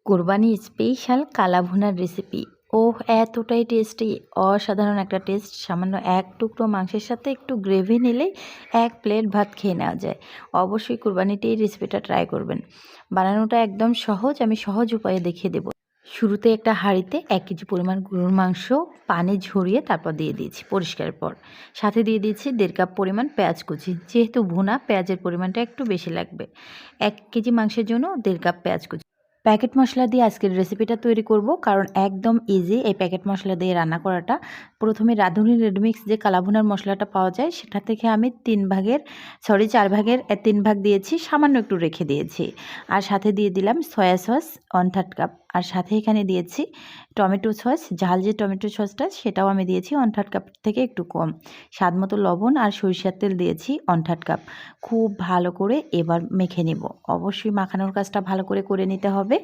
কোরবানি স্পেশাল কালা ভুনার রেসিপি। ওহ! এতটাই টেস্টি, অসাধারণ একটা টেস্ট। সামান্য এক টুকরো মাংসের সাথে একটু গ্রেভি নিলেই ১ প্লেট ভাত খেয়ে নেওয়া যায়। অবশ্যই কোরবানিতে এই রেসিপিটা ট্রাই করবেন। বানানোটা একদম সহজ, আমি সহজ উপায়ে দেখিয়ে দেব। শুরুতে একটা হাঁড়িতে ১ কেজি পরিমাণ গরুর মাংস পানি ঝরিয়ে তারপর দিয়ে দিয়েছি পরিষ্কারের পর। সাথে দিয়ে দিয়েছি ১.৫ কাপ পরিমাণ পেঁয়াজ কুচি। যেহেতু ভুনা, পেঁয়াজের পরিমাণটা একটু বেশি লাগবে। ১ কেজি মাংসের জন্য ১.৫ কাপ পেঁয়াজ কুচি। প্যাকেট মশলা দিয়ে আজকের রেসিপিটা তৈরি করব, কারণ একদম ইজি এই প্যাকেট মশলা দিয়ে রান্না করাটা। প্রথমে রাঁধুনি রেডমিক্স যে কালাভুনার মশলাটা পাওয়া যায় সেটা থেকে আমি ৪ ভাগের ৩ ভাগ দিয়েছি, সামান্য একটু রেখে দিয়েছি। আর সাথে দিয়ে দিলাম সয়া সস 1/3 কাপ। আর সাথে এখানে দিয়েছি টমেটো সস, ঝাল যে টমেটো সসটা সেটাও আমি দিয়েছি 1/3 কাপ থেকে একটু কম। স্বাদ মতো লবণ আর সরিষার তেল দিয়েছি 1/3 কাপ। খুব ভালো করে এবার মেখে নেব। অবশ্যই মাখানোর কাজটা ভালো করে করে নিতে হবে।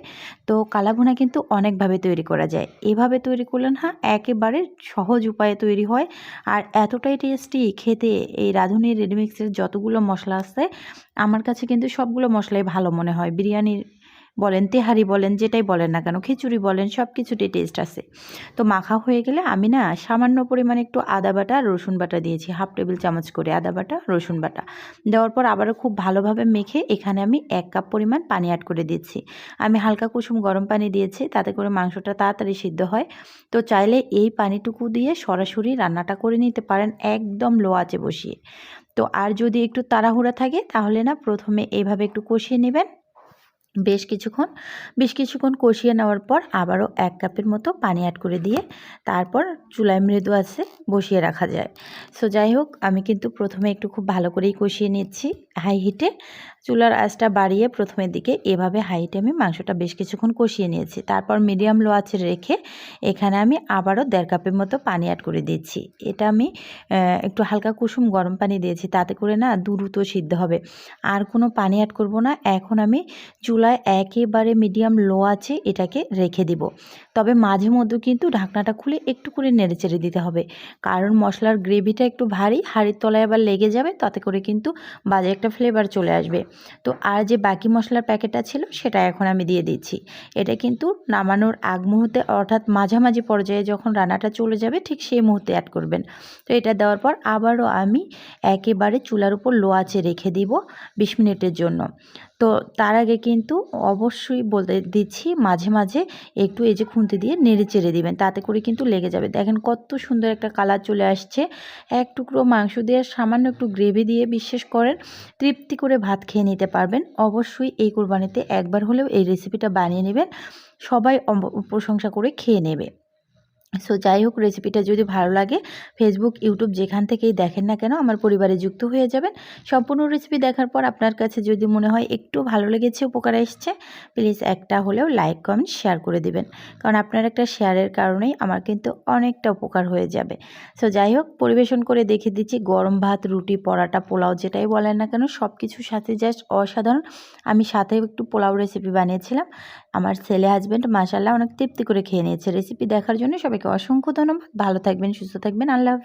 তো কালাভুনা কিন্তু অনেকভাবে তৈরি করা যায়। এভাবে তৈরি করলে না একেবারে সহজ উপায়ে তৈরি হয় আর এতটাই টেস্টি খেতে। এই রাঁধুনি রেডিমিক্সের যতগুলো মশলা আছে আমার কাছে কিন্তু সবগুলো মশলাই ভালো মনে হয়। বিরিয়ানির বলেন, তেহারি বলেন, যেটাই বলেন না কেন, খিচুড়ি বলেন, সব কিছুতেই টেস্ট আছে। তো মাখা হয়ে গেলে আমি না সামান্য পরিমাণে একটু আদা বাটা আর রসুন বাটা দিয়েছি, 1/2 টেবিল চামচ করে আদা বাটা রসুন বাটা দেওয়ার পর আবারও খুব ভালোভাবে মেখে এখানে আমি ১ কাপ পরিমাণ পানি অ্যাড করে দিচ্ছি। আমি হালকা কুসুম গরম পানি দিয়েছি, তাতে করে মাংসটা তাড়াতাড়ি সিদ্ধ হয়। তো চাইলে এই পানিটুকু দিয়ে সরাসরি রান্নাটা করে নিতে পারেন একদম লো আঁচে বসিয়ে। তো আর যদি একটু তাড়াহুড়া থাকে তাহলে না প্রথমে এইভাবে একটু কষিয়ে নেবেন। বেশ কিছুক্ষণ কষিয়ে নেওয়ার পর আবারও ১ কাপের মতো পানি অ্যাড করে দিয়ে তারপর চুলায় মৃদু আঁচে বসিয়ে রাখা যায়। সো যাই হোক, আমি কিন্তু প্রথমে একটু খুব ভালো করেই কষিয়ে নিচ্ছি হাই হিটে। চুলার আঁচটা বাড়িয়ে প্রথমের দিকে এভাবে হাই হিটে আমি মাংসটা বেশ কিছুক্ষণ কষিয়ে নিয়েছি। তারপর মিডিয়াম লো আঁচে রেখে এখানে আমি আবারও ১.৫ কাপের মতো পানি অ্যাড করে দিচ্ছি। এটা আমি একটু হালকা কুসুম গরম পানি দিয়েছি, তাতে করে না দ্রুত সিদ্ধ হবে। আর কোনো পানি অ্যাড করব না। এখন আমি চুলায় একেবারে মিডিয়াম লো আঁচে এটাকে রেখে দিব। তবে মাঝে মধ্যে কিন্তু ঢাকনাটা খুলে একটু করে নেড়েচেড়ে দিতে হবে, কারণ মশলার গ্রেভিটা একটু ভারী, হাঁড়ির তলায় আবার লেগে যাবে, তাতে করে কিন্তু বাজে একটা ফ্লেভার চলে আসবে। তো আর যে বাকি মশলার প্যাকেটটা ছিল সেটা এখন আমি দিয়ে দিচ্ছি। এটা কিন্তু নামানোর আগ মুহূর্তে, অর্থাৎ মাঝামাঝি পর্যায়ে যখন রান্নাটা চলে যাবে ঠিক সেই মুহূর্তে অ্যাড করবেন। তো এটা দেওয়ার পর আবারও আমি একেবারে চুলার উপর লো আঁচে রেখে দিব ২০ মিনিটের জন্য। তো তার আগে কিন্তু অবশ্যই বলে দিচ্ছি, মাঝে মাঝে একটু এই যে খুন্তি দিয়ে নেড়ে চেড়ে দিবেন, তাতে করে কিন্তু লেগে যাবে। দেখেন কত সুন্দর একটা কালার চলে আসছে। এক টুকরো মাংস দিয়ে সামান্য একটু গ্রেভি দিয়ে বিশ্বাস করেন তৃপ্তি করে ভাত খেয়ে নিতে পারবেন। অবশ্যই এই কোরবানিতে একবার হলেও এই রেসিপিটা বানিয়ে নেবেন, সবাই প্রশংসা করে খেয়ে নেবে। সো যাই হোক, রেসিপিটা যদি ভালো লাগে ফেসবুক, ইউটিউব যেখান থেকেই দেখেন না কেন আমার পরিবারে যুক্ত হয়ে যাবেন। সম্পূর্ণ রেসিপি দেখার পর আপনার কাছে যদি মনে হয় একটু ভালো লেগেছে, উপকার এসছে, প্লিজ একটা হলেও লাইক, কমেন্ট, শেয়ার করে দিবেন, কারণ আপনার একটা শেয়ারের কারণেই আমার কিন্তু অনেকটা উপকার হয়ে যাবে। সো যাই হোক, পরিবেশন করে দেখে দিচ্ছি গরম ভাত, রুটি, পরাটা, পোলাও, যেটাই বলেন না কেন সব কিছুর সাথে জাস্ট অসাধারণ। আমি সাথে একটু পোলাও রেসিপি বানিয়েছিলাম। আমার ছেলে হাজব্যান্ড মাশাআল্লাহ অনেক তৃপ্তি করে খেয়ে নিয়েছে। রেসিপি দেখার জন্য সবাইকে অসংখ্য ধন্যবাদ। ভালো থাকবেন, সুস্থ থাকবেন। আল্লাহ হাফেজ।